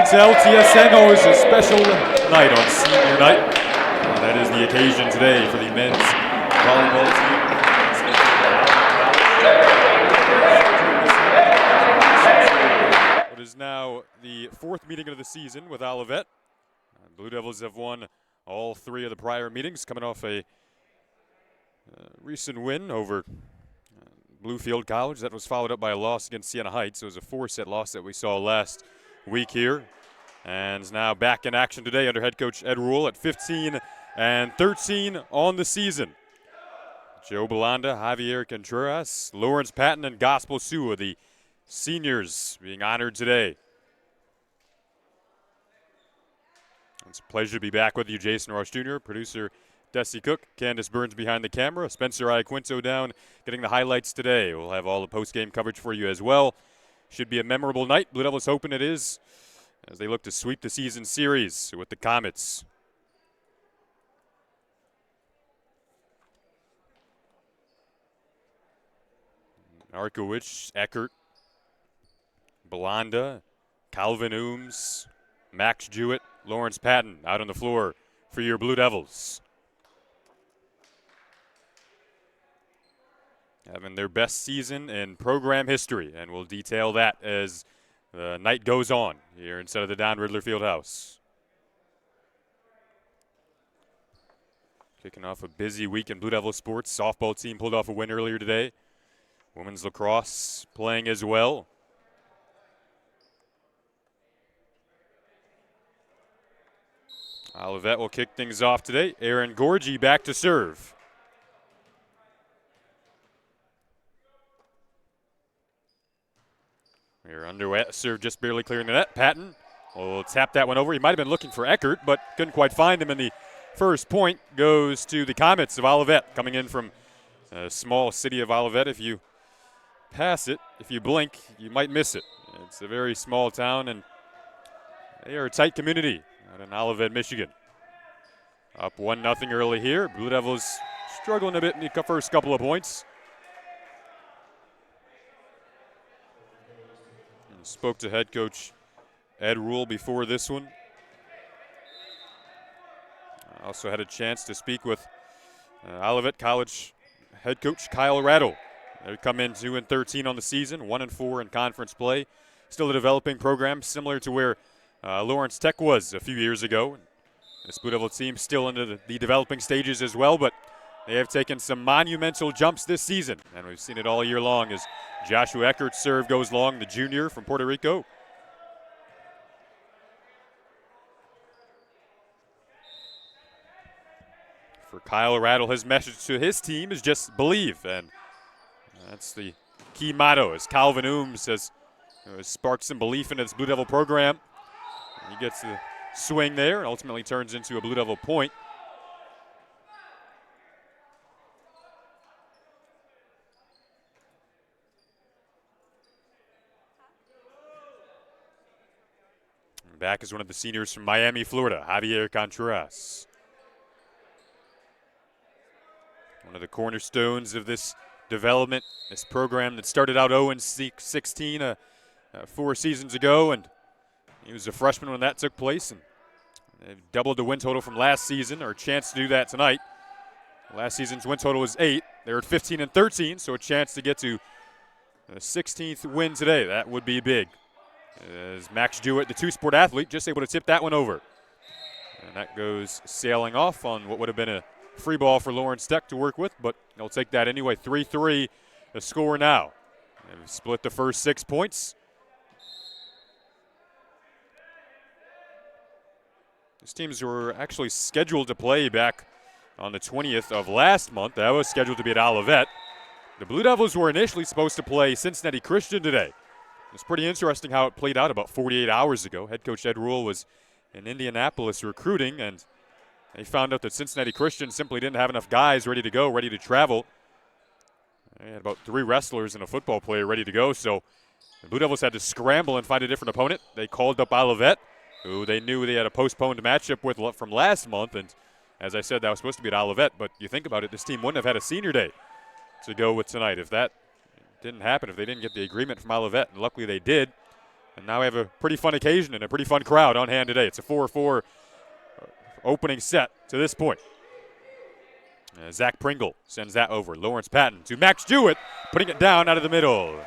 listening to LTSN. Always a special night on senior night. That is the occasion today for the men's volleyball team. It is now the fourth meeting of the season with Olivet. Blue Devils have won all three of the prior meetings, coming off a recent win over Bluefield College. That was followed up by a loss against Siena Heights. It was a 4-set loss that we saw last week here. And is now back in action today under head coach Ed Rule at 15-13 on the season. Joe Belanda, Javier Contreras, Lawrence Patton, and Gospel Sioux are the seniors being honored today. It's a pleasure to be back with you, Jason Ross Jr., producer Desi Cook, Candace Burns behind the camera, Spencer Iaquinto down getting the highlights today. We'll have all the post-game coverage for you as well. Should be a memorable night. Blue Devils hoping it is as they look to sweep the season series with the Comets. Narkowicz, Eckert, Belanda, Calvin Ooms, Max Jewett, Lawrence Patton out on the floor for your Blue Devils. Having their best season in program history, and we'll detail that as the night goes on here inside of the Don Riddler Fieldhouse. Kicking off a busy week in Blue Devil sports. Softball team pulled off a win earlier today. Women's lacrosse playing as well. Olivet will kick things off today. Aaron Gorgie back to serve. We're underway. Serve just barely clearing the net. Patton will tap that one over. He might have been looking for Eckert, but couldn't quite find him. And the first point goes to the Comets of Olivet, coming in from a small city of Olivet. If you pass it, if you blink, you might miss it. It's a very small town, and they are a tight community out in Olivet, Michigan. Up 1-0 early here. Blue Devils struggling a bit in the first couple of points. And spoke to head coach Ed Rule before this one. I also had a chance to speak with Olivet College head coach Kyle Rattle. They come in 2-13 on the season, 1-4 in conference play. Still a developing program, similar to where Lawrence Tech was a few years ago. This Blue Devil team still into the developing stages as well, but they have taken some monumental jumps this season, and we've seen it all year long as Joshua Eckert's serve goes long, the junior from Puerto Rico. For Kyle Rattle, his message to his team is just believe, and that's the key motto, as Calvin Ooms has sparked some belief into this Blue Devil program. He gets the swing there and ultimately turns into a Blue Devil point. And back is one of the seniors from Miami, Florida, Javier Contreras. One of the cornerstones of this development, this program that started out 0-16 4 seasons ago, and he was a freshman when that took place, and they've doubled the win total from last season, or a chance to do that tonight. Last season's win total was 8. They're at 15-13, so a chance to get to the 16th win today. That would be big. As Max Jewett, the two-sport athlete, just able to tip that one over. And that goes sailing off on what would have been a free ball for Lawrence Tech to work with, but they'll take that anyway. 3-3 the score now. They've split the first 6 points. These teams were actually scheduled to play back on the 20th of last month. That was scheduled to be at Olivet. The Blue Devils were initially supposed to play Cincinnati Christian today. It's pretty interesting how it played out about 48 hours ago. Head coach Ed Rule was in Indianapolis recruiting, and they found out that Cincinnati Christian simply didn't have enough guys ready to go, ready to travel. They had about 3 wrestlers and a football player ready to go, so the Blue Devils had to scramble and find a different opponent. They called up Olivet, who they knew they had a postponed matchup with from last month. And as I said, that was supposed to be at Olivet. But you think about it, this team wouldn't have had a senior day to go with tonight if that didn't happen, if they didn't get the agreement from Olivet. And luckily they did. And now we have a pretty fun occasion and a pretty fun crowd on hand today. It's a 4-4 opening set to this point. Zach Pringle sends that over. Lawrence Patton to Max Jewett, putting it down out of the middle.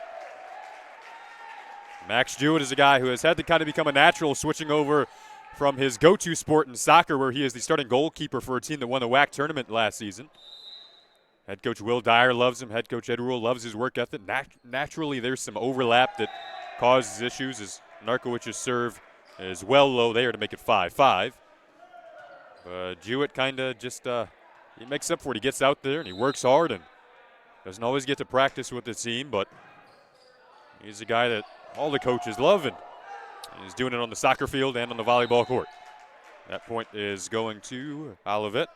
Max Jewett is a guy who has had to kind of become a natural, switching over from his go-to sport in soccer, where he is the starting goalkeeper for a team that won the WAC tournament last season. Head coach Will Dyer loves him. Head coach Ed Rule loves his work ethic. Naturally, there's some overlap that causes issues as Narkowicz's serve is well low there to make it 5-5. Jewett kind of just he makes up for it. He gets out there and he works hard and doesn't always get to practice with the team, but he's a guy that all the coaches love, and he's doing it on the soccer field and on the volleyball court. That point is going to Olivet.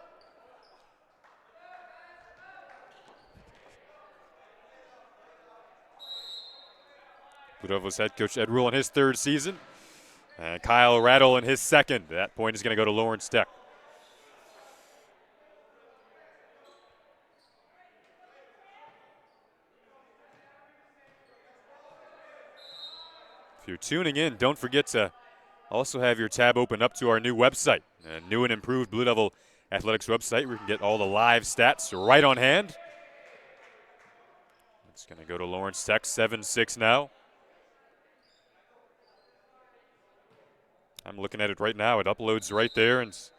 Blue Devils head coach Ed Rule in his third season, and Kyle Rattle in his second. That point is going to go to Lawrence Tech. If you're tuning in, don't forget to also have your tab open up to our new website, a new and improved Blue Devil Athletics website where you can get all the live stats right on hand. It's going to go to Lawrence Tech, 7-6 now. I'm looking at it right now. It uploads right there, and it's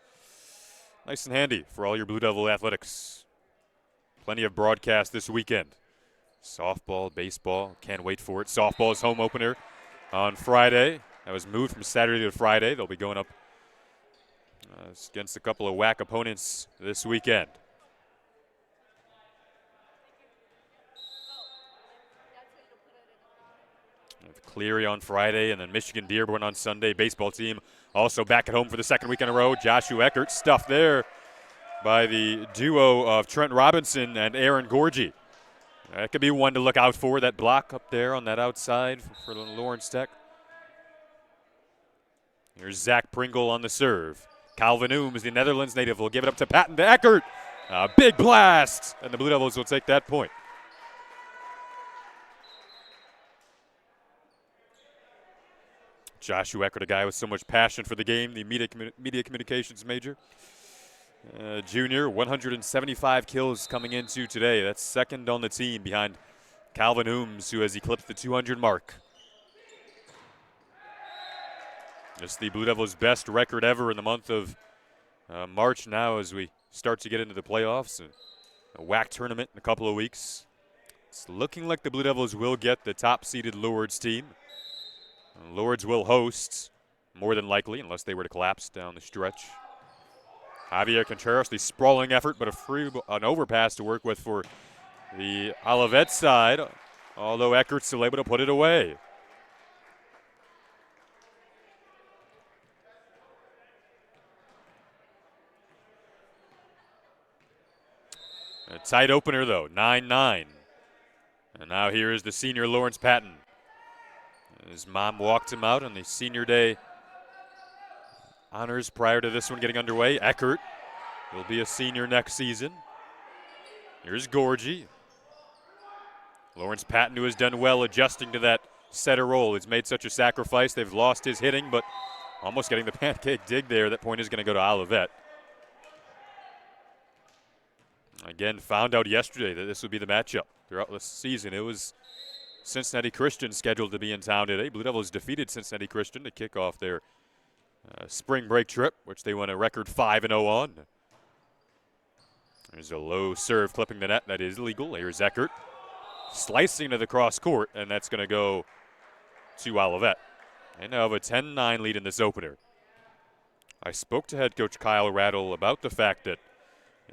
nice and handy for all your Blue Devil athletics. Plenty of broadcast this weekend. Softball, baseball, can't wait for it. Softball's home opener on Friday. That was moved from Saturday to Friday. They'll be going up against a couple of WAC opponents this weekend. Cleary on Friday, and then Michigan Dearborn on Sunday. Baseball team also back at home for the second week in a row. Joshua Eckert stuffed there by the duo of Trent Robinson and Aaron Gorgie. That could be one to look out for, that block up there on that outside for Lawrence Tech. Here's Zach Pringle on the serve. Calvin Ooms, the Netherlands native, will give it up to Patton to Eckert. A big blast, and the Blue Devils will take that point. Joshua Eckert, a guy with so much passion for the game, the media communications major. Junior, 175 kills coming into today. That's second on the team behind Calvin Ooms, who has eclipsed the 200 mark. It's the Blue Devils' best record ever in the month of March now as we start to get into the playoffs. A WAC tournament in a couple of weeks. It's looking like the Blue Devils will get the top-seeded Lourdes team. Lourdes will host, more than likely, unless they were to collapse down the stretch. Javier Contreras, the sprawling effort, but an overpass to work with for the Olivet side, although Eckert's still able to put it away. A tight opener, though, 9-9. And now here is the senior Lawrence Patton. His mom walked him out on the senior day honors prior to this one getting underway. Eckert will be a senior next season. Here's Gorgie. Lawrence Patton, who has done well adjusting to that setter role. He's made such a sacrifice. They've lost his hitting, but almost getting the pancake dig there. That point is going to go to Olivet. Again, found out yesterday that this would be the matchup throughout the season. It was Cincinnati Christian scheduled to be in town today. Blue Devils defeated Cincinnati Christian to kick off their spring break trip, which they won a record 5-0 on. There's a low serve clipping the net. That is legal. Here's Eckert slicing to the cross court, and that's going to go to Olivet. They now have a 10-9 lead in this opener. I spoke to head coach Kyle Rattle about the fact that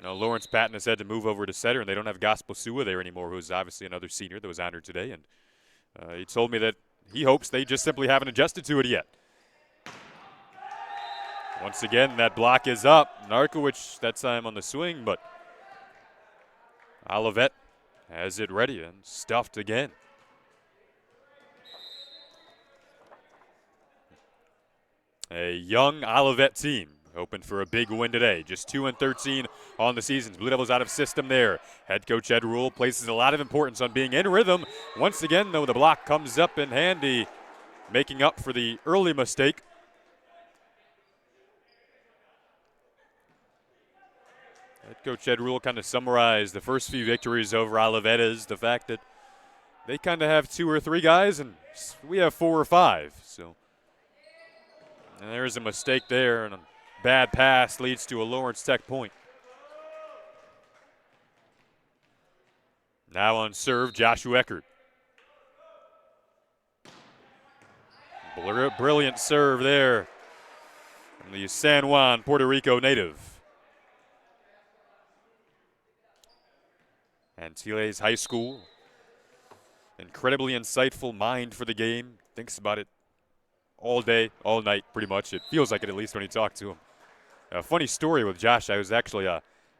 Lawrence Patton has had to move over to setter, and they don't have Gospel Sua there anymore, who's obviously another senior that was honored today. And he told me that he hopes they just simply haven't adjusted to it yet. Once again, that block is up. Narkowicz that time on the swing, but Olivet has it ready and stuffed again. A young Olivet team hoping for a big win today. Just 2-13 on the season. Blue Devils out of system there. Head coach Ed Rule places a lot of importance on being in rhythm. Once again, though, the block comes up in handy making up for the early mistake. Head coach Ed Rule kind of summarized the first few victories over Olivet as the fact that they kind of have 2 or 3 guys and we have 4 or 5. So and there's a mistake there, and a bad pass leads to a Lawrence Tech point. Now on serve, Joshua Eckert. Brilliant serve there from the San Juan, Puerto Rico native. Antilles High School. Incredibly insightful mind for the game. Thinks about it all day, all night, pretty much. It feels like it, at least when you talk to him. A funny story with Josh. I was actually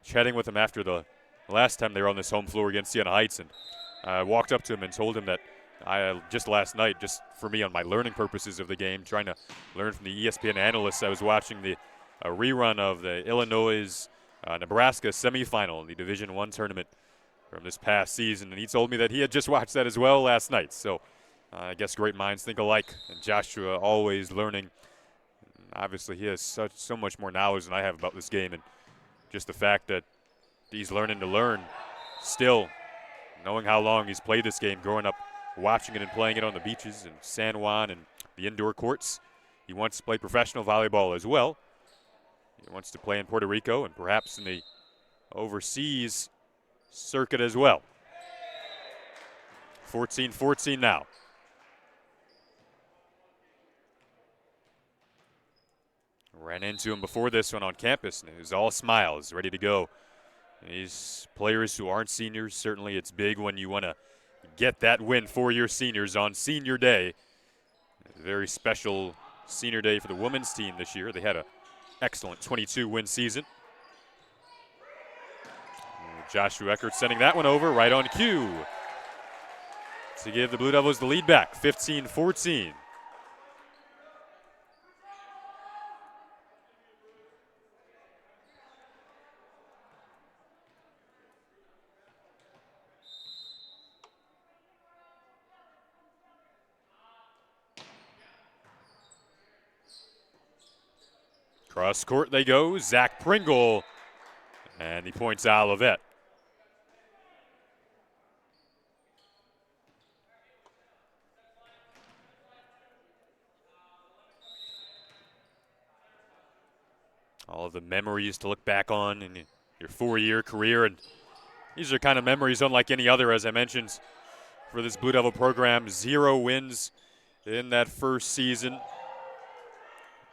chatting with him after the last time they were on this home floor against Siena Heights, and I walked up to him and told him that I just last night, just for me on my learning purposes of the game, trying to learn from the ESPN analysts, I was watching the rerun of the Illinois-Nebraska semifinal in the Division I tournament from this past season, and he told me that he had just watched that as well last night. So I guess great minds think alike, and Joshua always learning. Obviously, he has so much more knowledge than I have about this game, and just the fact that he's learning to learn still, knowing how long he's played this game, growing up watching it and playing it on the beaches in San Juan and the indoor courts. He wants to play professional volleyball as well. He wants to play in Puerto Rico and perhaps in the overseas circuit as well. 14-14 now. Ran into him before this one on campus, and he was all smiles, ready to go. These players who aren't seniors, certainly it's big when you want to get that win for your seniors on senior day. A very special senior day for the women's team this year. They had an excellent 22-win season. Joshua Eckert sending that one over right on cue to give the Blue Devils the lead back, 15-14. Cross court they go, Zach Pringle, and he points to Olivet. All of the memories to look back on in your 4-year career, and these are kind of memories unlike any other, as I mentioned, for this Blue Devil program. 0 wins in that first season.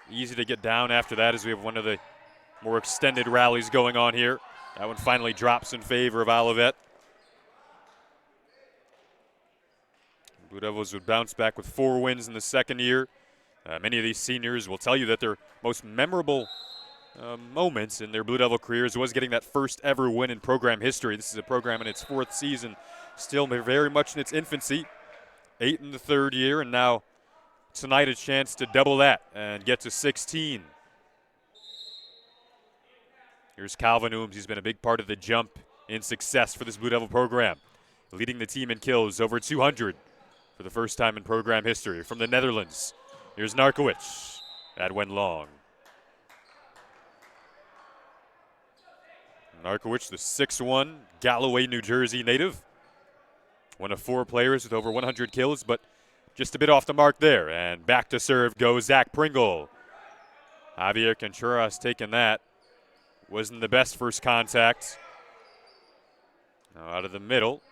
Easy to get down after that as we have one of the more extended rallies going on here. That one finally drops in favor of Olivet. Blue Devils would bounce back with 4 wins in the second year. Many of these seniors will tell you that their most memorable moments in their Blue Devil careers was getting that first ever win in program history. This is a program in its 4th season, still very much in its infancy. 8 in the 3rd year, and now tonight a chance to double that and get to 16. Here's Calvin Ooms. He's been a big part of the jump in success for this Blue Devil program, leading the team in kills over 200 for the first time in program history. From the Netherlands, here's Narkowicz. That went long. Narkowicz, the 6'1", Galloway, New Jersey native. One of 4 players with over 100 kills, but just a bit off the mark there. And back to serve goes Zach Pringle. Javier Contreras taking that. Wasn't the best first contact. Now out of the middle.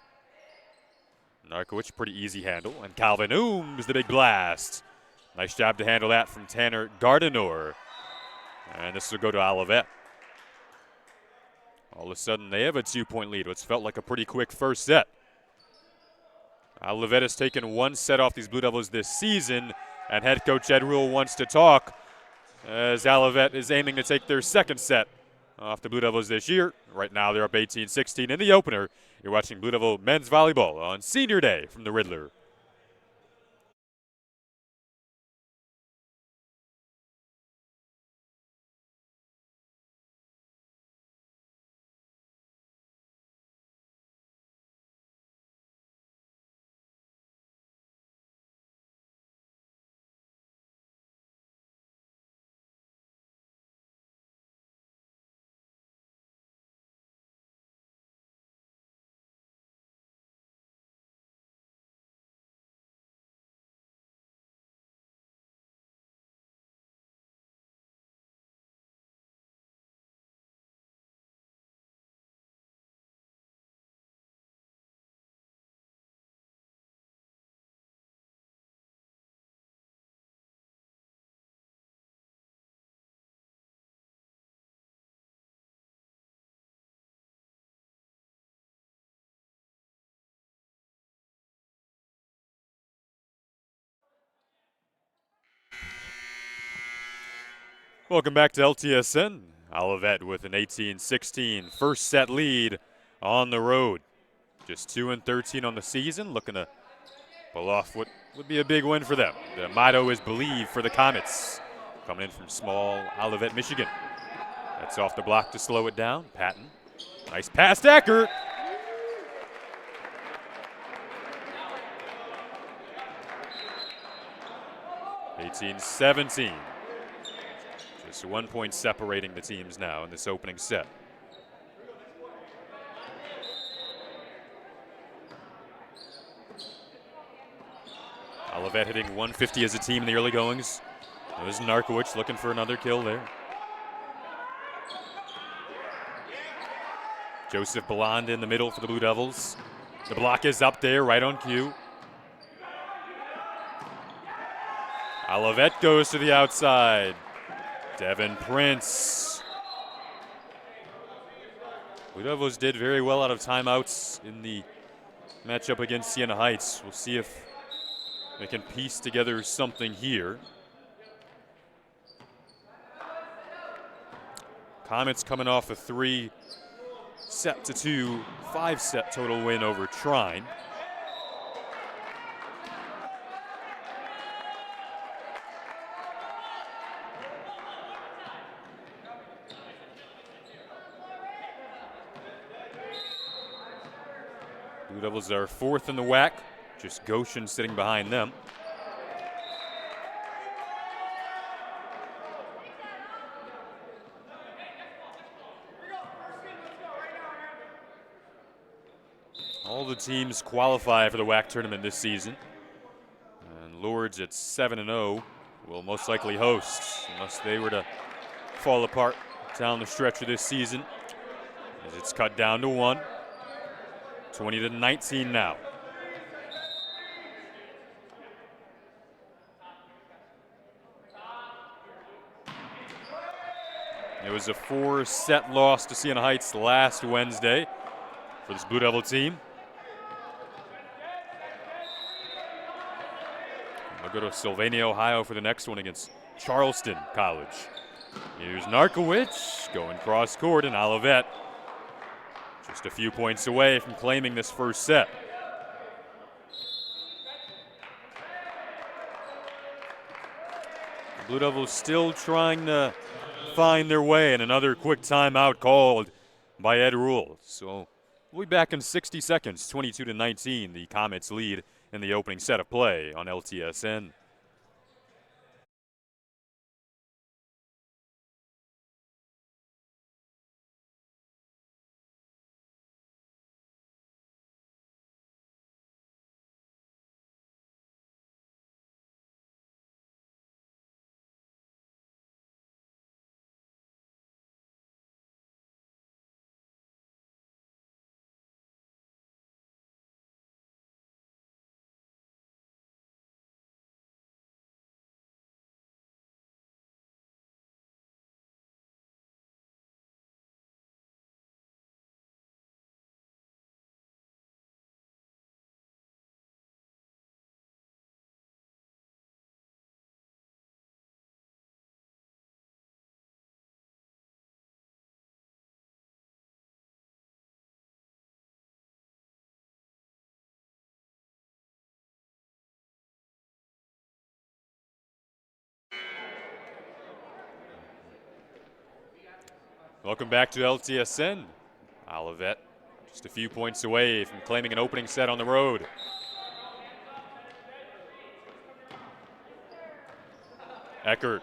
Narkowicz, pretty easy handle. And Calvin Ooms, the big blast. Nice job to handle that from Tanner Gardiner. And this will go to Olivet. All of a sudden, they have a 2-point lead. What's felt like a pretty quick first set. Olivet has taken 1 set off these Blue Devils this season, and head coach Ed Rule wants to talk as Olivet is aiming to take their 2nd set off the Blue Devils this year. Right now, they're up 18-16 in the opener. You're watching Blue Devil men's volleyball on Senior Day from the Riddler. Welcome back to LTSN. Olivet with an 18-16 first set lead on the road. Just 2-13 on the season, looking to pull off what would be a big win for them. The motto is Believe for the Comets. Coming in from small Olivet, Michigan. That's off the block to slow it down. Patton. Nice pass to Eckert. (18-17). Just 1 point separating the teams now in this opening set. Olivet hitting 150 as a team in the early goings. There's Narkowicz looking for another kill there. Joseph Belanda in the middle for the Blue Devils. The block is up there, right on cue. Olivet goes to the outside. Devin Prince. Blue Devils did very well out of timeouts in the matchup against Siena Heights. We'll see if they can piece together something here. Comets coming off a 3-2, 5-set total win over Trine. Blue Devils are 4th in the WAC, just Goshen sitting behind them. All the teams qualify for the WAC tournament this season. And Lourdes at 7-0 will most likely host, unless they were to fall apart down the stretch of this season, as it's cut down to 1. 20-19 now. It was a 4-set loss to Siena Heights last Wednesday for this Blue Devil team. They'll go to Sylvania, Ohio for the next one against Charleston College. Here's Narkowicz going cross court, and Olivet just a few points away from claiming this first set. The Blue Devils still trying to find their way, and another quick timeout called by Ed Rule. So we'll be back in 60 seconds, 22-19, the Comets lead in the opening set of play on LTSN. Welcome back to LTSN. Olivet just a few points away from claiming an opening set on the road. Eckert.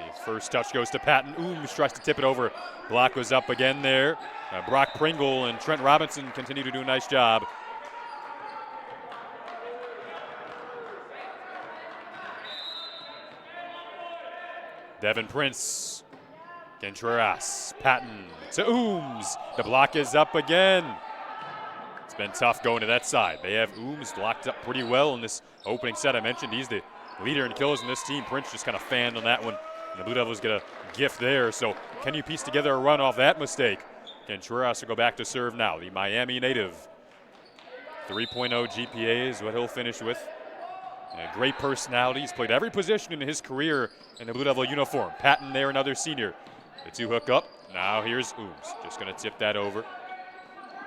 His first touch goes to Patton. Ooms tries to tip it over. Block was up again there. Brock Pringle and Trent Robinson continue to do a nice job. Devin Prince. Contreras, Patton to Ooms. The block is up again. It's been tough going to that side. They have Ooms locked up pretty well in this opening set. I mentioned he's the leader in kills in this team. Prince just kind of fanned on that one. And the Blue Devils get a gift there. So can you piece together a run off that mistake? Contreras will go back to serve now. The Miami native. 3.0 GPA is what he'll finish with. A great personality. He's played every position in his career in the Blue Devil uniform. Patton there, another senior. The two hook up. Now here's Ooms. Just going to tip that over.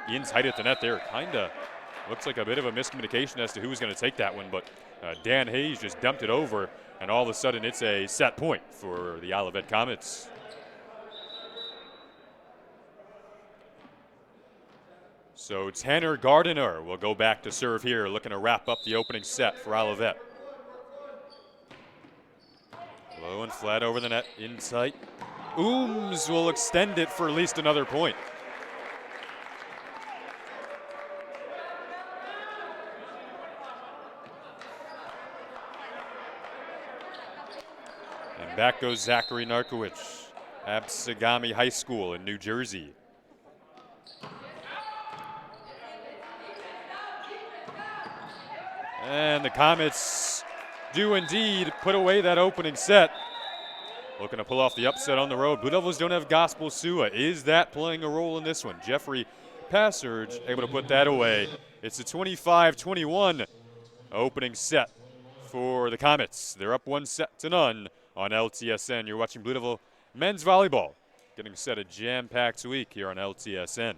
In tight at the net there. Kind of looks like a bit of a miscommunication as to who was going to take that one, but Dan Hayes just dumped it over, and all of a sudden it's a set point for the Olivet Comets. So Tanner Gardiner will go back to serve here, looking to wrap up the opening set for Olivet. Low and flat over the net, in tight. Ooms will extend it for at least another point. And back goes Zachary Narkowicz, Absegami High School in New Jersey. And the Comets do indeed put away that opening set. Looking to pull off the upset on the road. Blue Devils don't have Gospel Sua. Is that playing a role in this one? Jeffrey Passage able to put that away. It's a 25-21 opening set for the Comets. They're up 1-0 on LTSN. You're watching Blue Devil men's volleyball. Getting set a jam-packed week here on LTSN.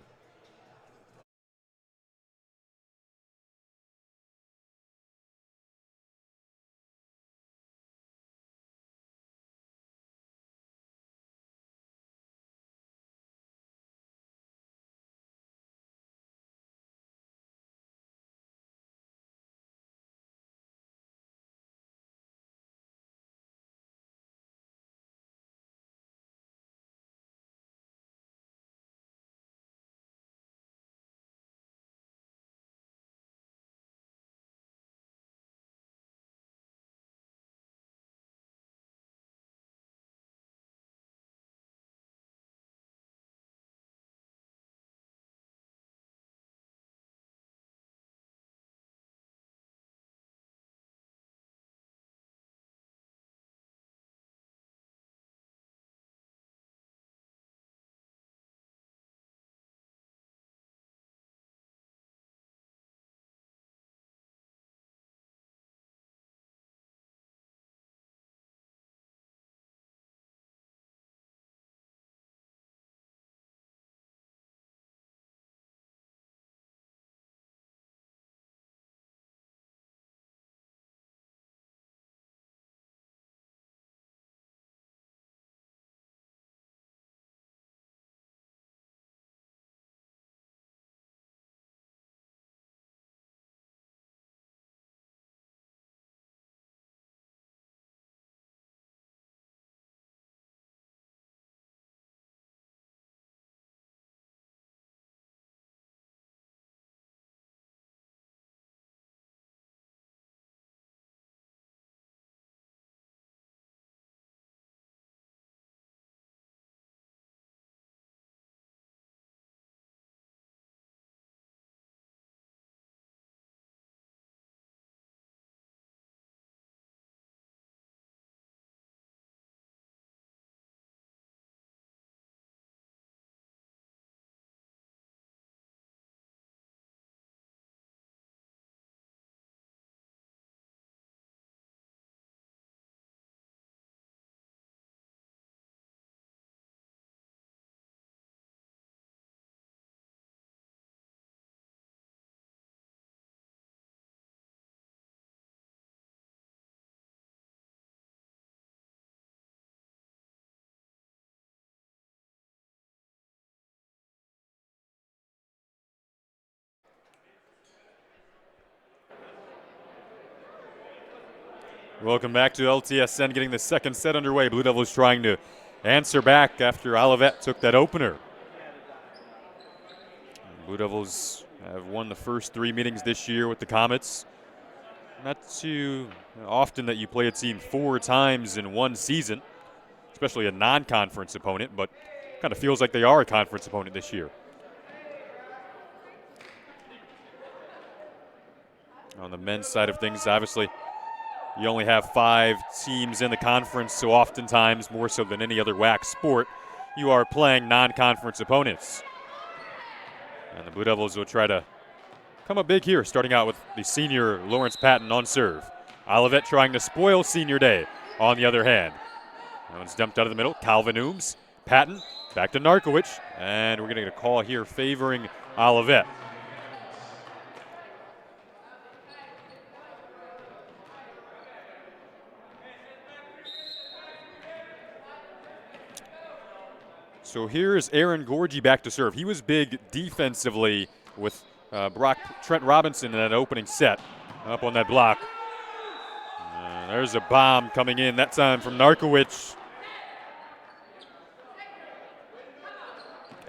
Welcome back to LTSN, getting the second set underway. Blue Devils trying to answer back after Olivet took that opener. Blue Devils have won the first 3 meetings this year with the Comets. Not too often that you play a team 4 times in one season, especially a non-conference opponent, but kind of feels like they are a conference opponent this year. On the men's side of things, obviously, you only have 5 teams in the conference, so oftentimes, more so than any other WAC sport, you are playing non-conference opponents. And the Blue Devils will try to come up big here, starting out with the senior Lawrence Patton on serve. Olivet trying to spoil senior day on the other hand. That one's dumped out of the middle. Calvin Ooms, Patton, back to Narkowicz, and we're going to get a call here favoring Olivet. So here's Aaron Gorgie back to serve. He was big defensively with Trent Robinson in that opening set up on that block. There's a bomb coming in, that time from Narkowicz.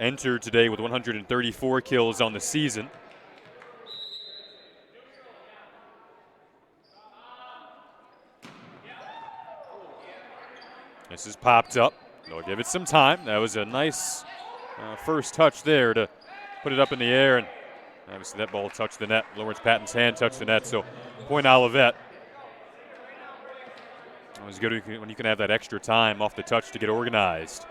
Entered today with 134 kills on the season. This is popped up. They'll give it some time. That was a nice first touch there to put it up in the air, and obviously that ball touched the net. Lawrence Patton's hand touched the net, so point Olivet. It was good when you can have that extra time off the touch to get organized.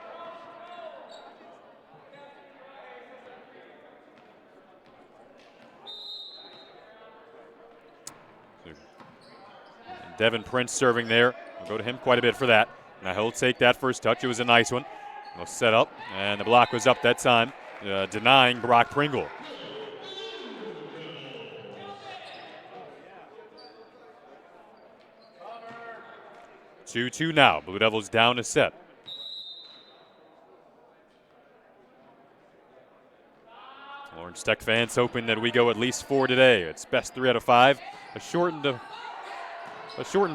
Devin Prince serving there. We'll go to him quite a bit for that. Now he'll take that first touch. It was a nice one. They'll set up, and the block was up that time, denying Brock Pringle. Two now. Blue Devils down a set. Lawrence Tech fans hoping that we go at least 4 today. It's best 3 out of 5. A shortened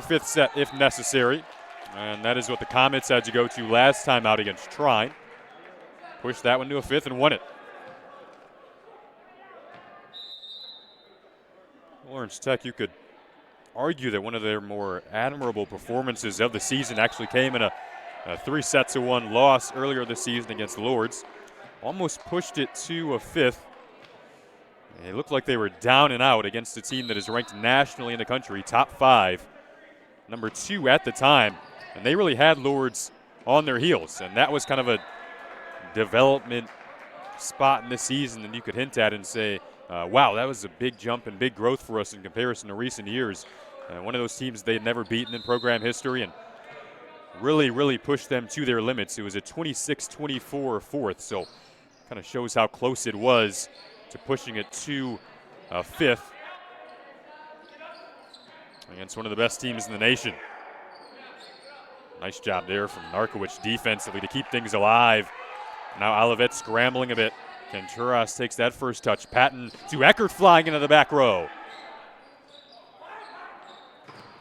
fifth set if necessary. And that is what the Comets had to go to last time out against Trine. Pushed that one to a fifth and won it. Lawrence Tech, you could argue that one of their more admirable performances of the season actually came in a 3-1 loss earlier this season against Lourdes. Almost pushed it to a fifth. It looked like they were down and out against a team that is ranked nationally in the country, top 5, number 2 at the time. And they really had Lourdes on their heels. And that was kind of a development spot in this season that you could hint at and say, wow, that was a big jump and big growth for us in comparison to recent years. One of those teams they had never beaten in program history and really, really pushed them to their limits. It was a 26-24 fourth, so kind of shows how close it was to pushing it to a fifth against one of the best teams in the nation. Nice job there from Narkowicz defensively to keep things alive. Now Olivet scrambling a bit. Kenturas takes that first touch. Patton to Eckert flying into the back row.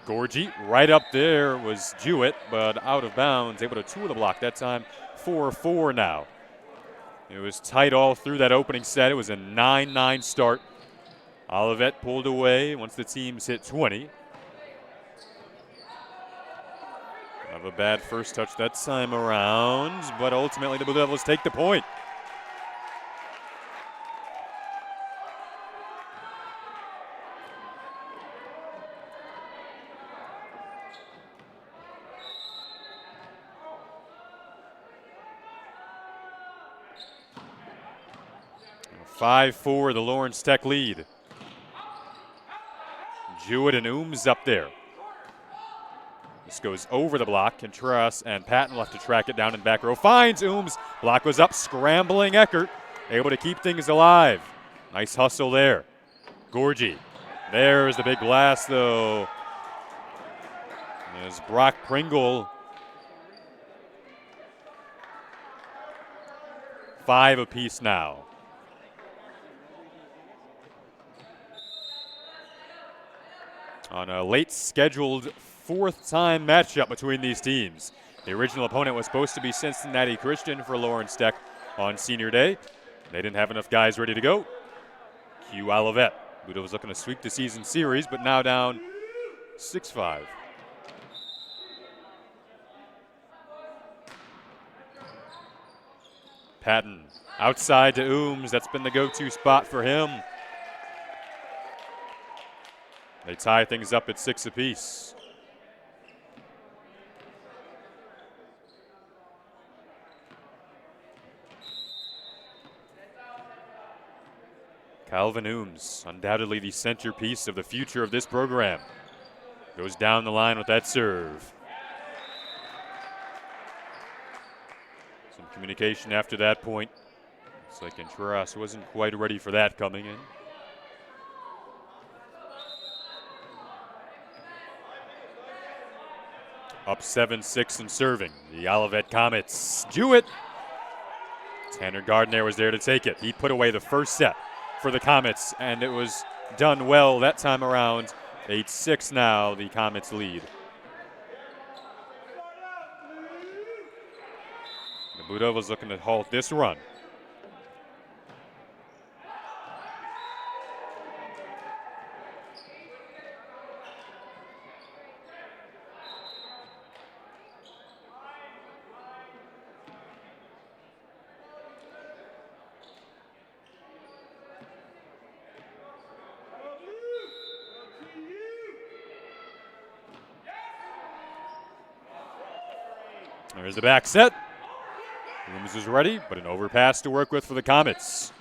Gorgie right up there was Jewett, but out of bounds, able to tour the block that time. 4-4 now. It was tight all through that opening set. It was a 9-9 start. Olivet pulled away once the teams hit 20. Have a bad first touch that time around, but ultimately the Blue Devils take the point. A 5-4, the Lawrence Tech lead. Jewett and Ooms up there. This goes over the block. Contreras and Patton will have to track it down in back row. Finds Ooms. Block was up. Scrambling Eckert. Able to keep things alive. Nice hustle there. Gorgie. There's the big blast, though. There's Brock Pringle. 5 apiece now. On a late scheduled 4th-time matchup between these teams. The original opponent was supposed to be Cincinnati Christian for Lawrence Tech on senior day. They didn't have enough guys ready to go. Cue Olivet. Budo was looking to sweep the season series, but now down 6-5. Patton outside to Ooms. That's been the go-to spot for him. They tie things up at 6 apiece. Calvin Ooms, undoubtedly the centerpiece of the future of this program. goes down the line with that serve. Some communication after that point. It's like Contreras wasn't quite ready for that coming in. Up 7-6 and serving. The Olivet Comets. Jewett. Tanner Gardner was there to take it. He put away the first set for the Comets, and it was done well that time around. 8-6 now, the Comets lead. The Blue Devils looking to halt this run. There's the back set. Williams is ready, but an overpass to work with for the Comets.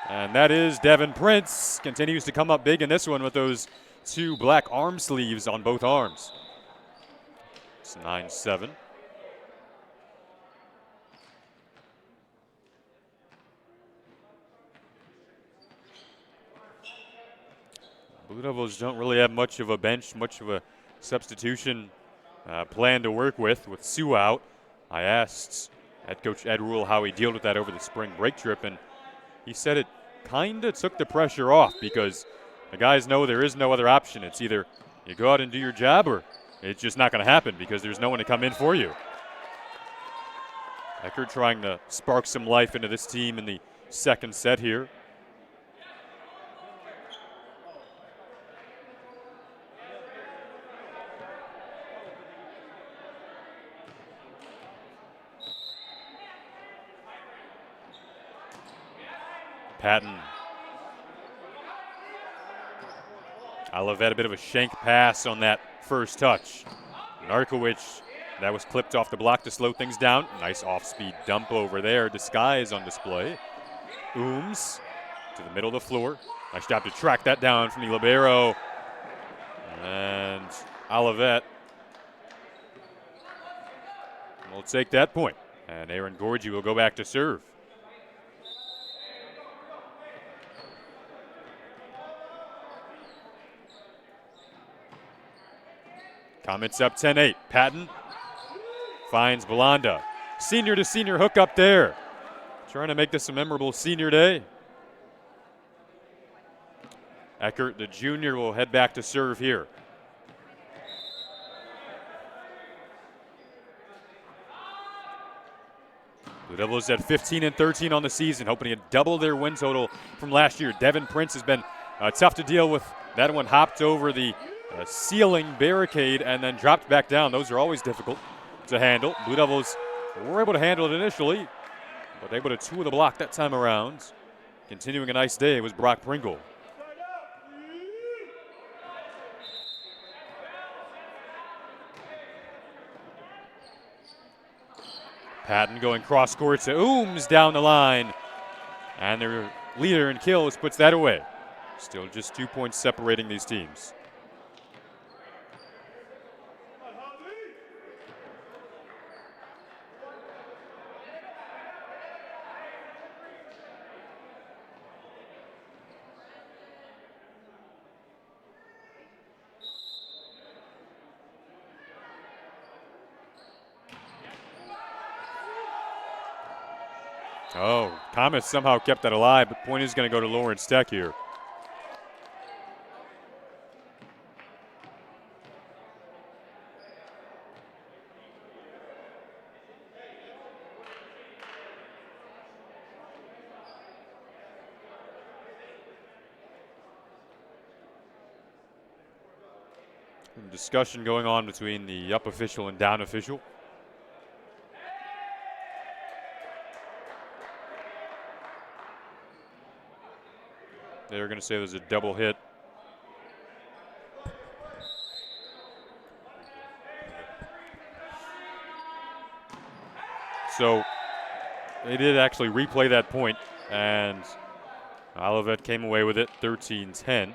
And that is Devin Prince. Continues to come up big in this one with those two black arm sleeves on both arms. It's 9-7. Blue Devils don't really have much of a bench, much of a substitution plan to work with Sue out. I asked head coach Ed Rule how he dealt with that over the spring break trip, and he said it kind of took the pressure off because the guys know there is no other option. It's either you go out and do your job or it's just not going to happen because there's no one to come in for you. Eckert trying to spark some life into this team in the second set here. Patton. Olivet a bit of a shank pass on that first touch. Narkowicz, that was clipped off the block to slow things down. Nice off-speed dump over there. Disguise on display. Ooms to the middle of the floor. Nice job to track that down from the libero. And Olivet will take that point. And Aaron Gorgie will go back to serve. Comets up 10-8. Patton finds Belanda. Senior to senior hook up there. Trying to make this a memorable senior day. Eckert, the junior, will head back to serve here. The Devils at 15-13 on the season, hoping to double their win total from last year. Devin Prince has been tough to deal with. That one hopped over the ceiling barricade and then dropped back down. Those are always difficult to handle. Blue Devils were able to handle it initially, but able to two of the block that time around. Continuing a nice day was Brock Pringle. Patton going cross court to Ooms down the line. And their leader in kills puts that away. Still just 2 points separating these teams. Oh, Comets somehow kept that alive, but point is going to go to Lawrence Tech here. Some discussion going on between the up official and down official. They're going to say there's a double hit. So they did actually replay that point, and Olivet came away with it 13-10.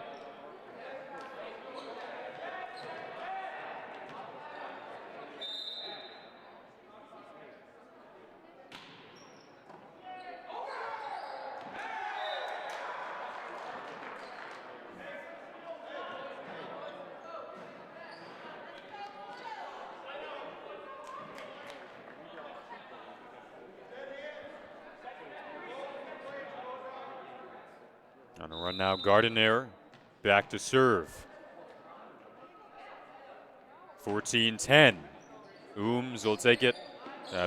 On a run now, Gardiner back to serve. 14-10. Ooms will take it.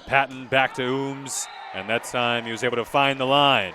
Patton back to Ooms, and that time he was able to find the line.